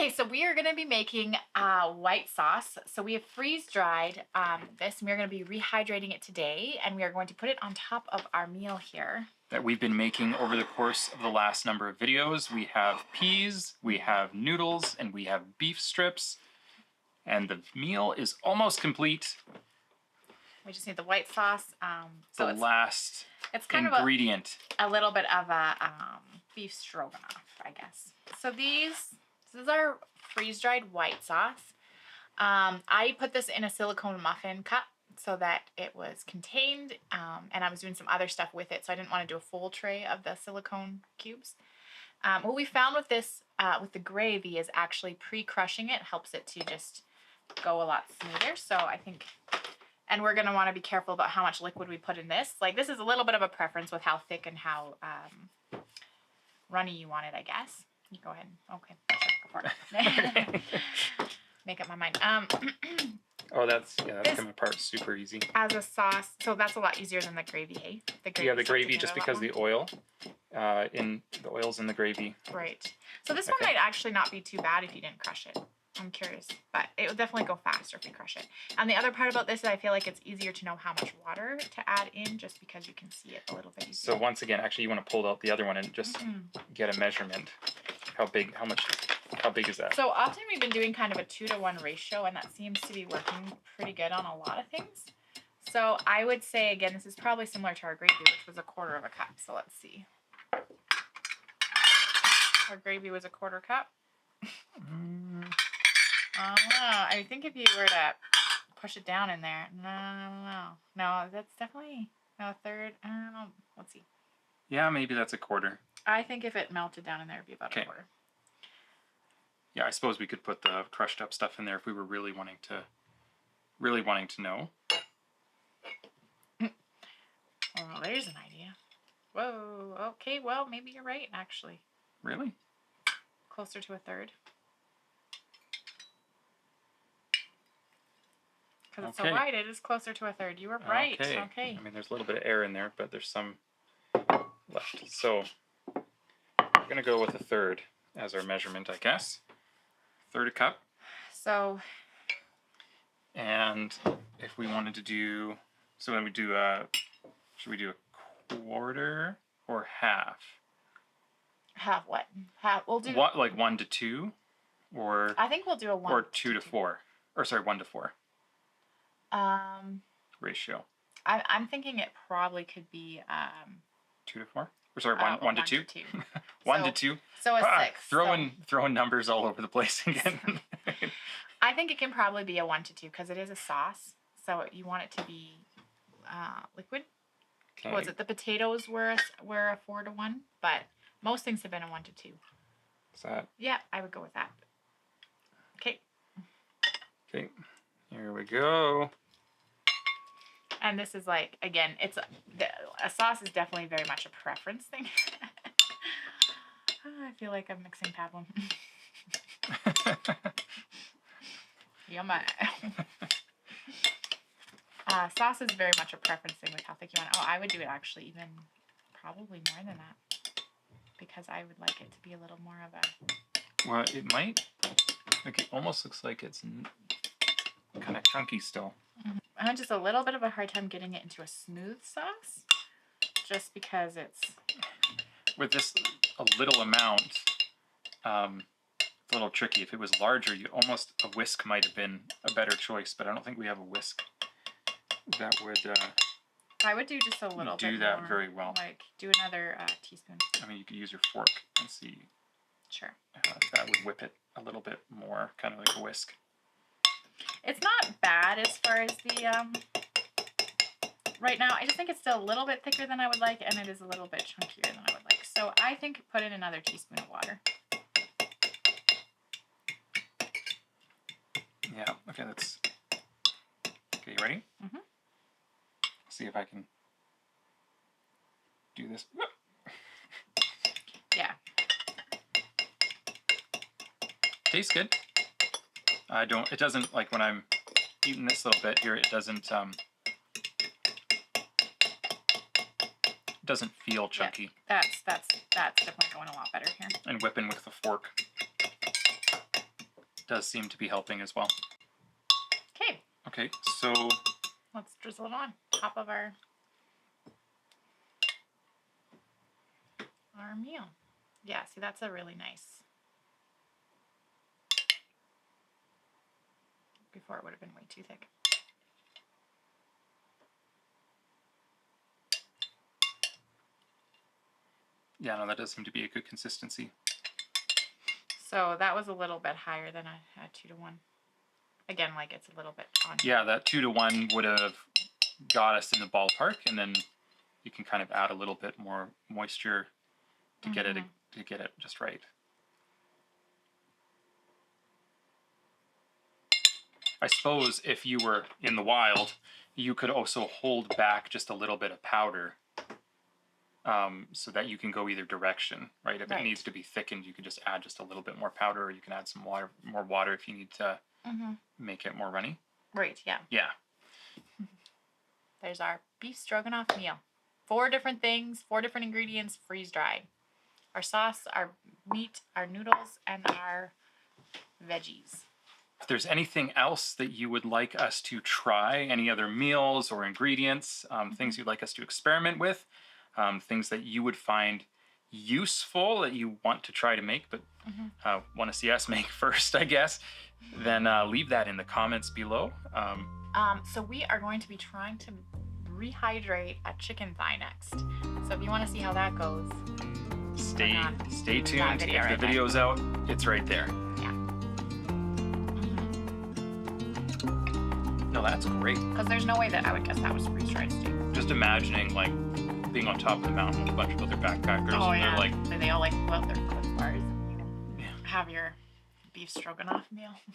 Okay, so we are going to be making white sauce. So we have freeze-dried this, and we're going to be rehydrating it today, and we are going to put it on top of our meal here. That we've been making over the course of the last number of videos. We have peas, we have noodles, and we have beef strips. And the meal is almost complete. We just need the white sauce. So the last it's kind ingredient. of a little bit of a beef stroganoff, I guess. So this is our freeze-dried white sauce. I put this in a silicone muffin cup so that it was contained, and I was doing some other stuff with it, so I didn't want to do a full tray of the silicone cubes. What we found with this, with the gravy, is actually pre-crushing it helps it to just go a lot smoother. So I think, and we're going to want to be careful about how much liquid we put in this. Like, this is a little bit of a preference with how thick and how runny you want it, I guess. You go ahead. Okay, sure, go for it. Make up my mind. Oh, that's coming apart super easy. As a sauce, so that's a lot easier than the gravy, hey? The gravy, just because the oil, the oil's in the gravy. Right. So this one might actually not be too bad if you didn't crush it. I'm curious, but it would definitely go faster if you crush it. And the other part about this is I feel like it's easier to know how much water to add in, just because you can see it a little bit easier. So once again, actually, you want to pull out the other one and just get a measurement. How big is that? So often we've been doing kind of a 2-to-1 ratio, and that seems to be working pretty good on a lot of things. So I would say, again, this is probably similar to our gravy, which was 1/4 cup. So let's see. Our gravy was 1/4 cup. I think if you were to push it down in there, no, that's definitely a third. I don't know. Let's see. Yeah, maybe that's 1/4. I think if it melted down in there, it'd be about 1/4. Yeah, I suppose we could put the crushed up stuff in there if we were really wanting to know. Oh, there's an idea. Whoa. Okay. Well, maybe you're right. Actually. Really? Closer to 1/3. Because it's so wide, it is closer to 1/3. You were right. Okay. I mean, there's a little bit of air in there, but there's some left. So we're going to go with 1/3 as our measurement, I guess. 1/3 cup. So. And if we wanted to do, so when we do should we do 1/4 or half? Half what? Half. We'll do. What, like 1 to 2, or? I think we'll do a 1. Or 2 to 4, or sorry, 1 to 4. Ratio. I'm thinking it probably could be 2 to 4, or sorry, 1 to 2. 1 to 2. So a 6. Throwing numbers all over the place again. I think it can probably be a 1 to 2 because it is a sauce, so you want it to be liquid. Okay. Was it the potatoes were a 4 to 1, but most things have been a 1 to 2. Is that? Yeah, I would go with that. Okay. Okay. Here we go. And this is like, again, a sauce is definitely very much a preference thing. I feel like I'm mixing pablum. Yummy. Sauce is very much a preference thing with how thick you want it. Oh, I would do it actually even probably more than that, because I would like it to be a little more of a... Well, it might. Like, it almost looks like it's kind of chunky still. I had just a little bit of a hard time getting it into a smooth sauce, just because it's... With this a little amount, it's a little tricky. If it was larger, a whisk might have been a better choice, but I don't think we have a whisk that would... I would do just a little bit do that more, very well. Like, do another teaspoon. I mean, you could use your fork and see. Sure. That would whip it a little bit more, kind of like a whisk. It's not bad as far as the, right now, I just think it's still a little bit thicker than I would like, and it is a little bit chunkier than I would like. So I think put in another teaspoon of water. Yeah, okay, okay, you ready? Mm-hmm. See if I can do this. Yeah. Tastes good. It doesn't, like when I'm eating this little bit here, it doesn't feel chunky. Yeah, that's definitely going a lot better here. And whipping with the fork. does seem to be helping as well. Okay, Okay, so let's drizzle it on top of our meal. Yeah, see, that's a really nice. Before it would have been way too thick. yeah, no, that does seem to be a good consistency. So that was a little bit higher than I had 2 to 1. Again, like it's a little bit on. Yeah, that 2 to 1 would have got us in the ballpark, and then you can kind of add a little bit more moisture to get it just right. I suppose if you were in the wild, you could also hold back just a little bit of powder, so that you can go either direction, right? If it needs to be thickened, you can just add just a little bit more powder, or you can add some more water if you need to make it more runny. Right, yeah. Yeah. There's our beef stroganoff meal. 4 different things, 4 different ingredients, freeze-dried. Our sauce, our meat, our noodles, and our veggies. If there's anything else that you would like us to try, any other meals or ingredients, things you'd like us to experiment with, things that you would find useful that you want to try to make, but want to see us make first, I guess, then leave that in the comments below. So we are going to be trying to rehydrate a chicken thigh next. So if you want to see how that goes, stay tuned. video If the video's out, it's right there. Yeah. No, that's great. Because there's no way that I would guess that was freeze-dried steak. Just imagining like being on top of the mountain with a bunch of other backpackers, and they're like, they all like pull out their Clif bars and you can have your beef stroganoff meal.